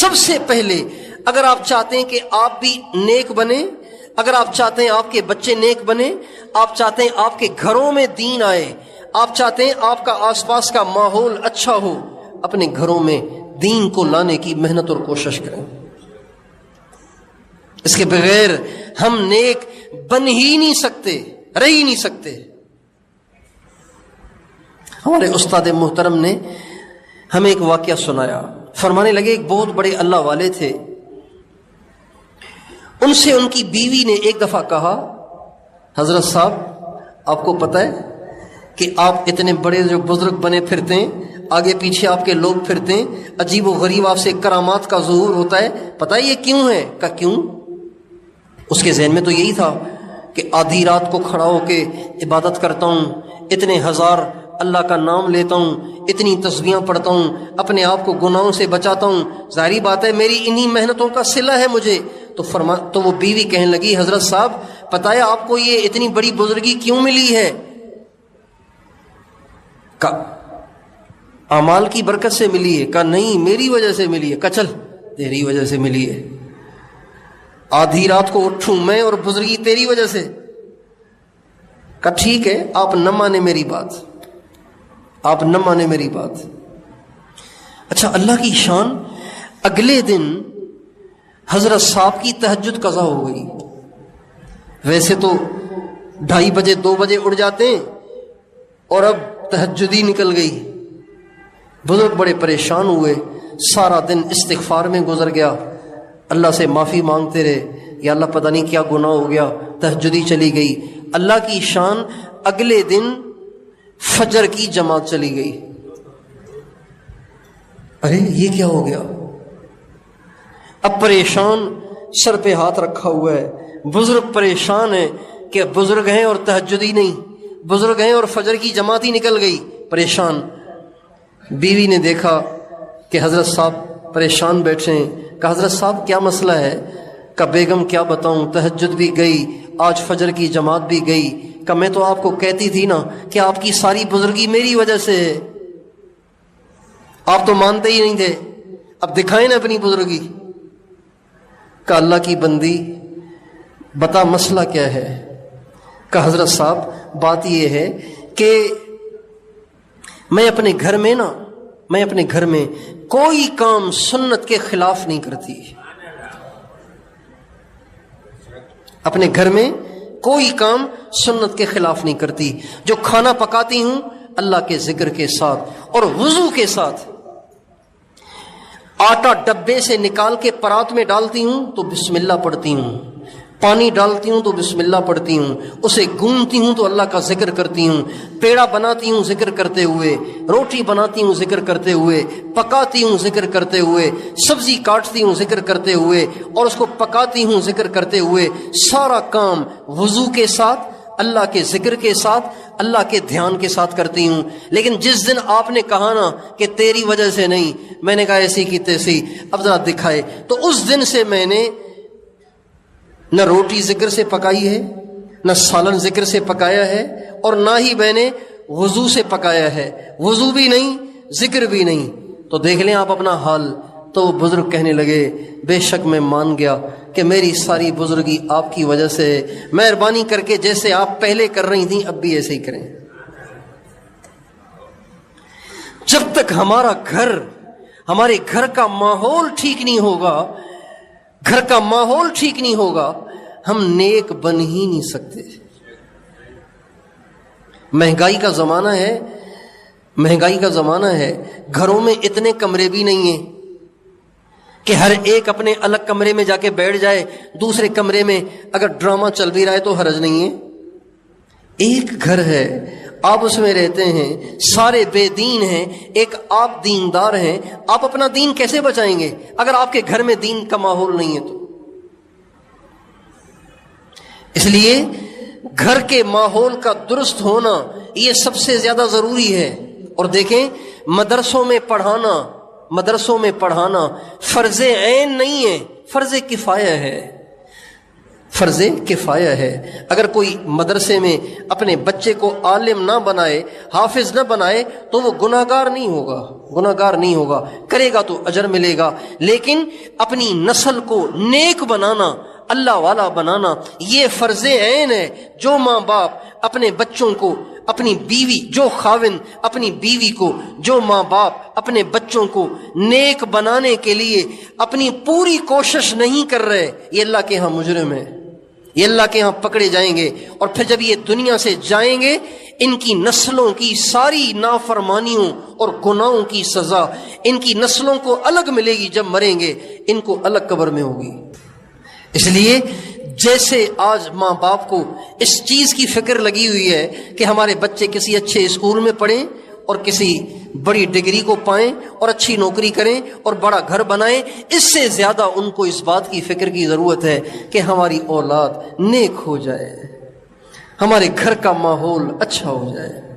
سب سے پہلے اگر آپ چاہتے ہیں کہ آپ بھی نیک بنے، اگر آپ چاہتے ہیں آپ کے بچے نیک بنے، آپ چاہتے ہیں آپ کے گھروں میں دین آئے، آپ چاہتے ہیں آپ کا آس پاس کا ماحول اچھا ہو، اپنے گھروں میں دین کو لانے کی محنت اور کوشش کریں۔ اس کے بغیر ہم نیک بن ہی نہیں سکتے، رہ ہی نہیں سکتے۔ ہمارے استاد محترم نے ہمیں ایک واقعہ سنایا، فرمانے لگے ایک بہت بڑے اللہ والے تھے، ان سے ان کی بیوی نے ایک دفعہ کہا، حضرت صاحب آپ کو پتہ ہے کہ آپ اتنے بڑے جو بزرگ بنے پھرتے ہیں، آگے پیچھے آپ کے لوگ پھرتے ہیں، عجیب و غریب آپ سے کرامات کا ظہور ہوتا ہے، پتہ ہے یہ کیوں ہے؟ کہا کیوں؟ اس کے ذہن میں تو یہی تھا کہ آدھی رات کو کھڑا ہو کے عبادت کرتا ہوں، اتنے ہزار اللہ کا نام لیتا ہوں، اتنی تسبیحاں پڑھتا ہوں، اپنے آپ کو گناہوں سے بچاتا ہوں، ظاہری بات ہے میری انہی محنتوں کا صلہ ہے مجھے۔ تو وہ بیوی کہنے لگی، حضرت صاحب پتہ ہے آپ کو یہ اتنی بڑی بزرگی کیوں ملی ہے؟ اعمال کی برکت سے ملی ہے؟ کہا نہیں میری وجہ سے ملی ہے۔ کہا چل تیری وجہ سے ملی ہے، آدھی رات کو اٹھوں میں اور بزرگی تیری وجہ سے؟ کہا ٹھیک ہے آپ نہ مانے میری بات، آپ نہ مانے میری بات۔ اچھا اللہ کی شان، اگلے دن حضرت صاحب کی تہجد قضا ہو گئی۔ ویسے تو 2:30 بجے 2 بجے اٹھ جاتے ہیں اور اب تہجد ہی نکل گئی۔ بزرگ بڑے پریشان ہوئے، سارا دن استغفار میں گزر گیا، اللہ سے معافی مانگتے رہے، یا اللہ پتہ نہیں کیا گناہ ہو گیا، تہجد ہی چلی گئی۔ اللہ کی شان، اگلے دن فجر کی جماعت چلی گئی۔ ارے یہ کیا ہو گیا؟ اب پریشان، سر پہ ہاتھ رکھا ہوا ہے، بزرگ پریشان ہے کہ بزرگ ہیں اور تہجد ہی نہیں، بزرگ ہیں اور فجر کی جماعت ہی نکل گئی، پریشان۔ بیوی نے دیکھا کہ حضرت صاحب پریشان بیٹھے ہیں، کہا حضرت صاحب کیا مسئلہ ہے؟ کہا بیگم کیا بتاؤں، تہجد بھی گئی، آج فجر کی جماعت بھی گئی۔ کہا میں تو آپ کو کہتی تھی نا کہ آپ کی ساری بزرگی میری وجہ سے ہے، آپ تو مانتے ہی نہیں تھے، اب دکھائیں نا اپنی بزرگی۔ کہا اللہ کی بندی بتا مسئلہ کیا ہے؟ کہا حضرت صاحب بات یہ ہے کہ میں اپنے گھر میں کوئی کام سنت کے خلاف نہیں کرتی، اپنے گھر میں کوئی کام سنت کے خلاف نہیں کرتی۔ جو کھانا پکاتی ہوں اللہ کے ذکر کے ساتھ اور وضو کے ساتھ، آٹا ڈبے سے نکال کے پرات میں ڈالتی ہوں تو بسم اللہ پڑھتی ہوں، پانی ڈالتی ہوں تو بسم اللہ پڑھتی ہوں، اسے گونتی ہوں تو اللہ کا ذکر کرتی ہوں، پیڑا بناتی ہوں ذکر کرتے ہوئے، روٹی بناتی ہوں ذکر کرتے ہوئے، پکاتی ہوں ذکر کرتے ہوئے، سبزی کاٹتی ہوں ذکر کرتے ہوئے، اور اس کو پکاتی ہوں ذکر کرتے ہوئے، سارا کام وضو کے ساتھ، اللہ کے ذکر کے ساتھ، اللہ کے دھیان کے ساتھ کرتی ہوں۔ لیکن جس دن آپ نے کہا نا کہ تیری وجہ سے نہیں، میں نے کہا ایسی کی تیسی، اب ذرا دکھائے، تو اس دن سے میں نے نہ روٹی ذکر سے پکائی ہے، نہ سالن ذکر سے پکایا ہے، اور نہ ہی میں نے وضو سے پکایا ہے، وضو بھی نہیں ذکر بھی نہیں۔ تو دیکھ لیں آپ اپنا حال۔ تو وہ بزرگ کہنے لگے بے شک میں مان گیا کہ میری ساری بزرگی آپ کی وجہ سے، مہربانی کر کے جیسے آپ پہلے کر رہی تھیں اب بھی ایسے ہی کریں۔ جب تک ہمارے گھر کا ماحول ٹھیک نہیں ہوگا، ہم نیک بن ہی نہیں سکتے۔ مہنگائی کا زمانہ ہے، گھروں میں اتنے کمرے بھی نہیں ہیں کہ ہر ایک اپنے الگ کمرے میں جا کے بیٹھ جائے، دوسرے کمرے میں اگر ڈرامہ چل بھی رہا ہے تو حرج نہیں ہے۔ ایک گھر ہے، آپ اس میں رہتے ہیں، سارے بے دین ہیں، ایک آپ دیندار ہیں، آپ اپنا دین کیسے بچائیں گے اگر آپ کے گھر میں دین کا ماحول نہیں ہے تو؟ اس لیے گھر کے ماحول کا درست ہونا یہ سب سے زیادہ ضروری ہے۔ اور دیکھیں مدرسوں میں پڑھانا فرض عین نہیں ہے، فرض کفایہ ہے۔ فرض کفایہ ہے۔ اگر کوئی مدرسے میں اپنے بچے کو عالم نہ بنائے، حافظ نہ بنائے، تو وہ گناہگار نہیں ہوگا، گناہگار نہیں ہوگا، کرے گا تو اجر ملے گا۔ لیکن اپنی نسل کو نیک بنانا، اللہ والا بنانا، یہ فرض عین ہے۔ جو ماں باپ اپنے بچوں کو، اپنی بیوی، جو خاوند اپنی بیوی کو، جو ماں باپ اپنے بچوں کو نیک بنانے کے لیے اپنی پوری کوشش نہیں کر رہے، یہ اللہ کے ہاں مجرم ہے، یہ اللہ کے ہاں پکڑے جائیں گے۔ اور پھر جب یہ دنیا سے جائیں گے، ان کی نسلوں کی ساری نافرمانیوں اور گناہوں کی سزا ان کی نسلوں کو الگ ملے گی۔ جب مریں گے ان کو الگ قبر میں ہوگی۔ اس لیے جیسے آج ماں باپ کو اس چیز کی فکر لگی ہوئی ہے کہ ہمارے بچے کسی اچھے اسکول میں پڑھیں اور کسی بڑی ڈگری کو پائیں اور اچھی نوکری کریں اور بڑا گھر بنائیں، اس سے زیادہ ان کو اس بات کی فکر کی ضرورت ہے کہ ہماری اولاد نیک ہو جائے، ہمارے گھر کا ماحول اچھا ہو جائے۔